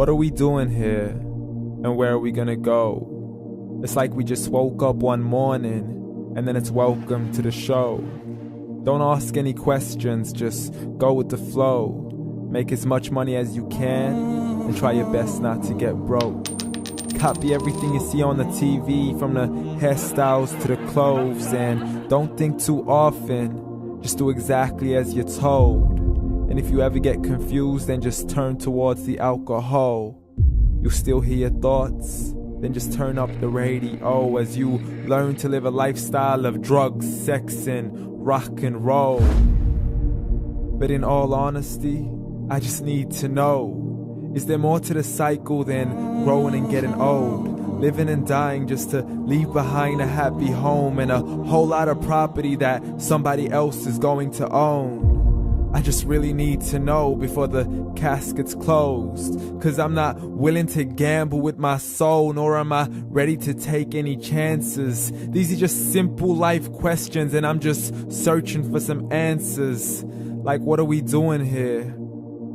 What are we doing here? And where are we gonna go? It's like we just woke up one morning and then it's welcome to the show. Don't ask any questions, just go with the flow. Make as much money as you can and try your best not to get broke. Copy everything you see on the TV, from the hairstyles to the clothes, and don't think too often, just do exactly as you're told. And if you ever get confused, then just turn towards the alcohol. You'll still hear your thoughts, then just turn up the radio as you learn to live a lifestyle of drugs, sex, and rock and roll. But in all honesty, I just need to know, is there more to the cycle than growing and getting old? Living and dying just to leave behind a happy home and a whole lot of property that somebody else is going to own. I just really need to know before the casket's closed, 'cause I'm not willing to gamble with my soul, nor am I ready to take any chances. These are just simple life questions and I'm just searching for some answers. Like, what are we doing here?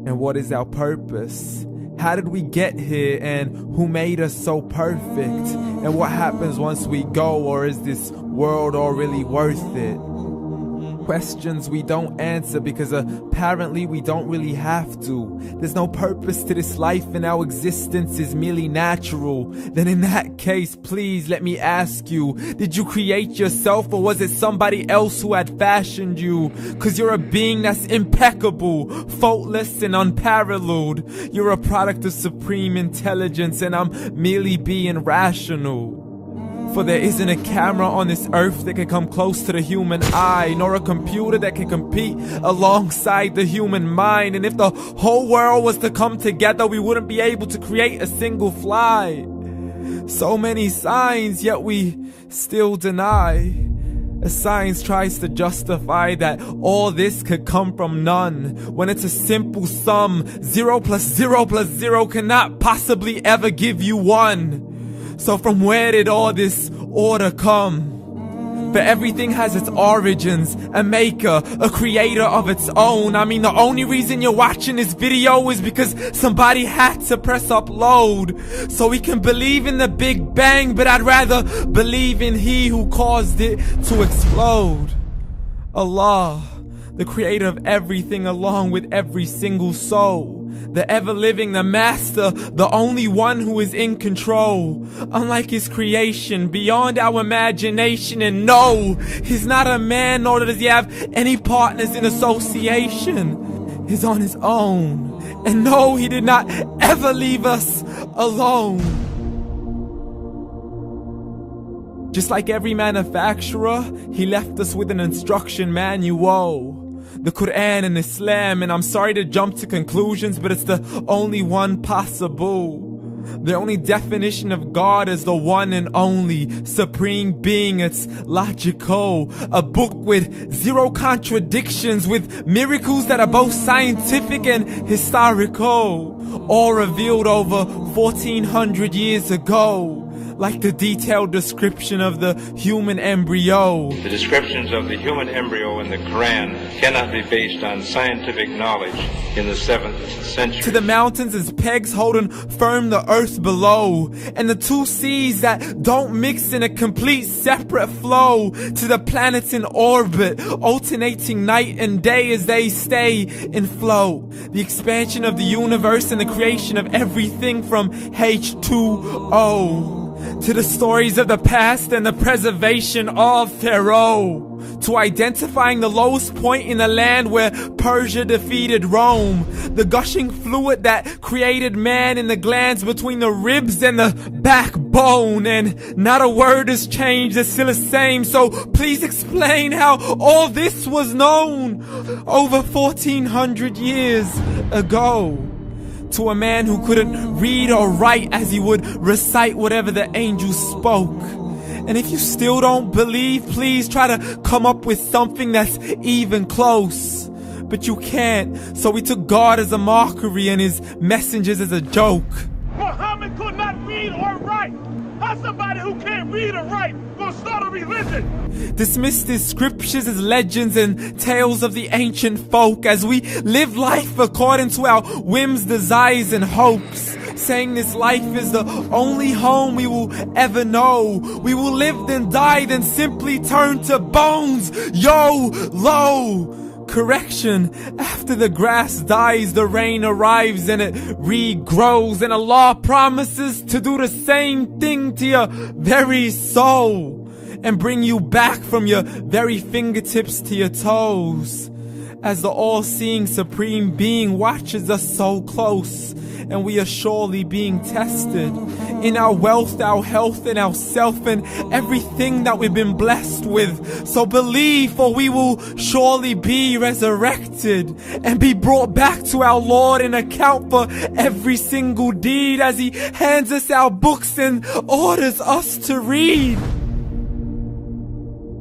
And what is our purpose? How did we get here, and who made us so perfect? And what happens once we go, or is this world all really worth it? Questions we don't answer because apparently we don't really have to. There's no purpose to this life and our existence is merely natural. Then in that case, please let me ask you, did you create yourself, or was it somebody else who had fashioned you? 'Cause you're a being that's impeccable, faultless and unparalleled. You're a product of supreme intelligence and I'm merely being rational. For there isn't a camera on this earth that can come close to the human eye, nor a computer that can compete alongside the human mind. And if the whole world was to come together, we wouldn't be able to create a single fly. So many signs, yet we still deny. As science tries to justify that all this could come from none, when it's a simple sum. 0 plus 0 plus 0 cannot possibly ever give you 1. So from where did all this order come? For everything has its origins, a maker, a creator of its own. I mean, the only reason you're watching this video is because somebody had to press upload. So we can believe in the Big Bang, but I'd rather believe in He who caused it to explode. Allah, the creator of everything along with every single soul. The ever-living, the master, the only one who is in control. Unlike his creation, beyond our imagination. And no, he's not a man, nor does he have any partners in association. He's on his own. And no, he did not ever leave us alone. Just like every manufacturer, he left us with an instruction manual. The Quran and Islam, and I'm sorry to jump to conclusions, but it's the only one possible. The only definition of God is the one and only supreme being. It's logical. A book with 0 contradictions, with miracles that are both scientific and historical, all revealed over 1400 years ago. Like the detailed description of the human embryo. The descriptions of the human embryo in the Quran cannot be based on scientific knowledge in the 7th century. To the mountains as pegs holding firm the earth below, and the 2 seas that don't mix in a complete separate flow. To the planets in orbit, alternating night and day as they stay in flow. The expansion of the universe and the creation of everything from H2O. To the stories of the past and the preservation of Pharaoh. To identifying the lowest point in the land where Persia defeated Rome. The gushing fluid that created man in the glands between the ribs and the backbone. And not a word has changed, it's still the same. So please explain how all this was known over 1400 years ago. To a man who couldn't read or write, as he would recite whatever the angels spoke. And if you still don't believe, please try to come up with something that's even close. But you can't, so we took God as a mockery and his messengers as a joke. Muhammad could not read or write. How's somebody who can't read or write gonna start a religion? Dismissed his scriptures as legends and tales of the ancient folk, as we live life according to our whims, desires, and hopes. saying this life is the only home we will ever know. We will live then die, then simply turn to bones. YOLO! Correction, after the grass dies, the rain arrives and it regrows, and Allah promises to do the same thing to your very soul and bring you back from your very fingertips to your toes, as the all-seeing supreme being watches us so close, and we are surely being tested in our wealth, our health, and our self, and everything that we've been blessed with. So believe, for we will surely be resurrected and be brought back to our Lord and account for every single deed, as He hands us our books and orders us to read.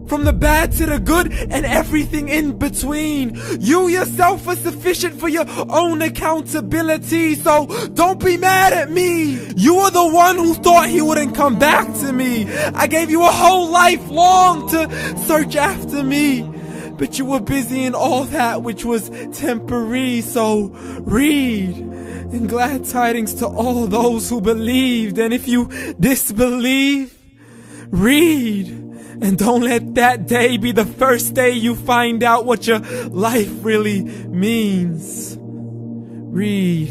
From the bad to the good and everything in between. You yourself are sufficient for your own accountability, so don't be mad at me. You are the one who thought He wouldn't come back to me. I gave you a whole life long to search after me, but you were busy in all that which was temporary. So read, and glad tidings to all those who believed. And if you disbelieve, read. And don't let that day be the first day you find out what your life really means. Read.